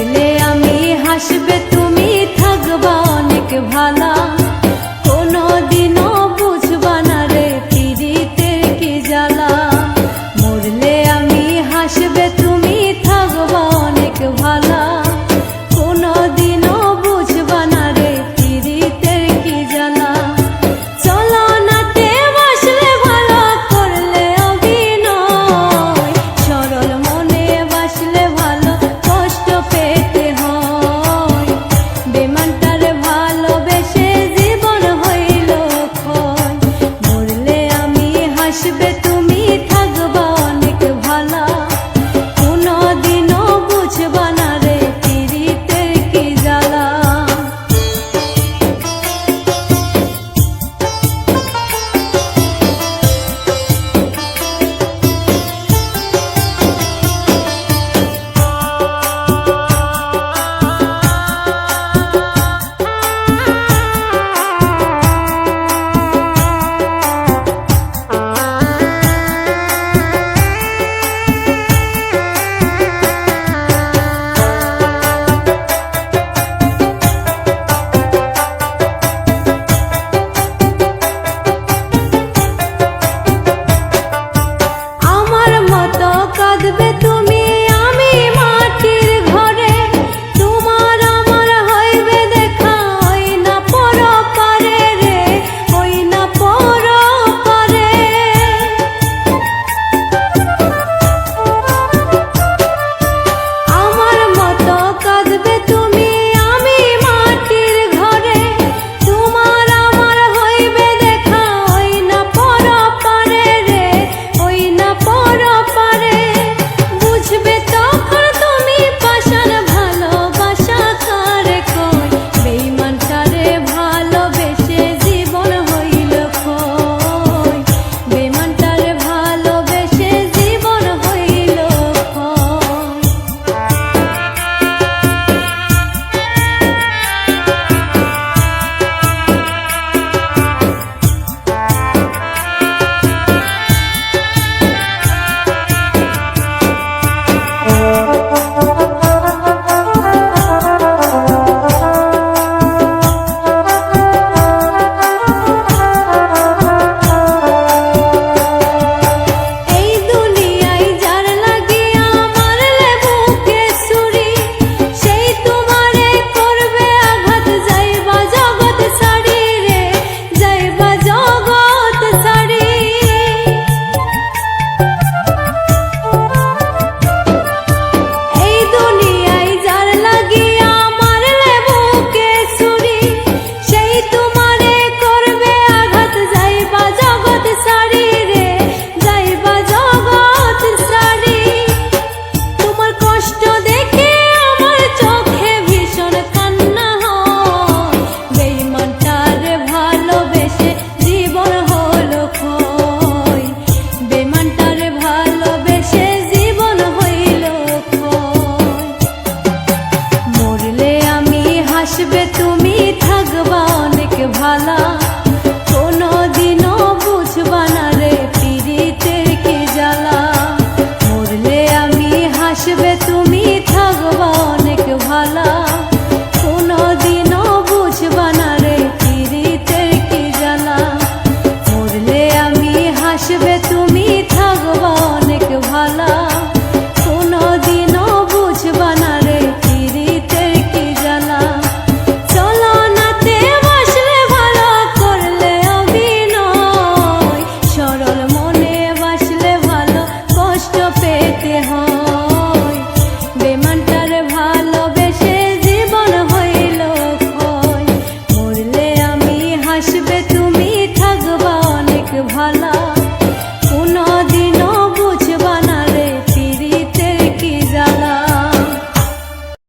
মরলে আমি হাসবে তুমি থাকবা অনেক ভালা, কোনো দিনও বুঝবা না রে পীড়িতের কি জ্বালা। মরলে আমি হাসবে তুমি থাকবা অনেক ভালা, কোনো দিনও বুঝবা না রে পীড়িতের কি জ্বালা। চলো নাতে বাসলে ভালো করলে অভিনয়, সরল মনে বাসলে ভালো কষ্ট পেতে হয়। বেমানটার ভালোবেসে জীবন হইল ক্ষয়। মরলে আমি হাসবে তুমি থাকবা অনেক ভালা, কোনো দিনও বুঝবা না রে পীড়িতের কি জ্বালা। আমার মতো কাঁদবে তুমি আমি মাটির ঘরে, তোমার আমার হইবে দেখা ওই না পরপারে রে, ওই না পরপারে। আমার মতো কাঁদবে তুমি আমি মাটির ঘরে, তোমার আমার হইবে দেখা ওই না পরপারে রে, ওই না পরপারে। বুঝবে তখন তুমি পাশার ভালোবাসা কারে কই, বেঈমানটারে ভালোবেসে জীবন হইল ক্ষয়। বেঈমানটারে ভালোবেসে জীবন হইল ক্ষয়। এই দুনিয়ায় যার লাগিয়া মারলে বুকে ছুরি, সেই তোমারে করবে আঘাত যাইবা জগৎ ছাড়ি রে, যাইবা জগৎ ছাড়ি। এই দুনিয়ায় যার লাগিয়া মারলে বুকে ছুরি, সেই তোমারে করবে আঘাত যাইবা জগৎ ছাড়ি রে, যাইবা জগৎ ছাড়ি। তোমার কষ্ট দেখে আমার চোখে ভীষণ কান্না হয়, বেঈমানটারে ভালোবেসে জীবন হলো ক্ষয়। বেঈমানটারে ভালোবেসে জীবন হইল ক্ষয়। মরলে আমি হাসবে তুমি থাকবা অনেক ভালা, কোনো দিনও বুঝবা না রে পীড়িতের কি জ্বালা। মরলে আমি হাসবে তুমি থাকবা অনেক ভালা, কোনো দিনও বুঝবা না রে পীড়িতের কি জ্বালা। মরলে আমি হাসবে তুমি থাকবা অনেক ভালা, কোনো দিনও বুঝবা না রে পীড়িতের কি জ্বালা। চলো নাতে বাসলে ভালো করলে অভিনয়, সরল মনে বাসলে ভালো কষ্ট পেতে হয়। বেঈমানটার ভালোবেসে জীবন হইল ক্ষয়। মরলে আমি হাসবে তুমি থাকবা অনেক ভালা।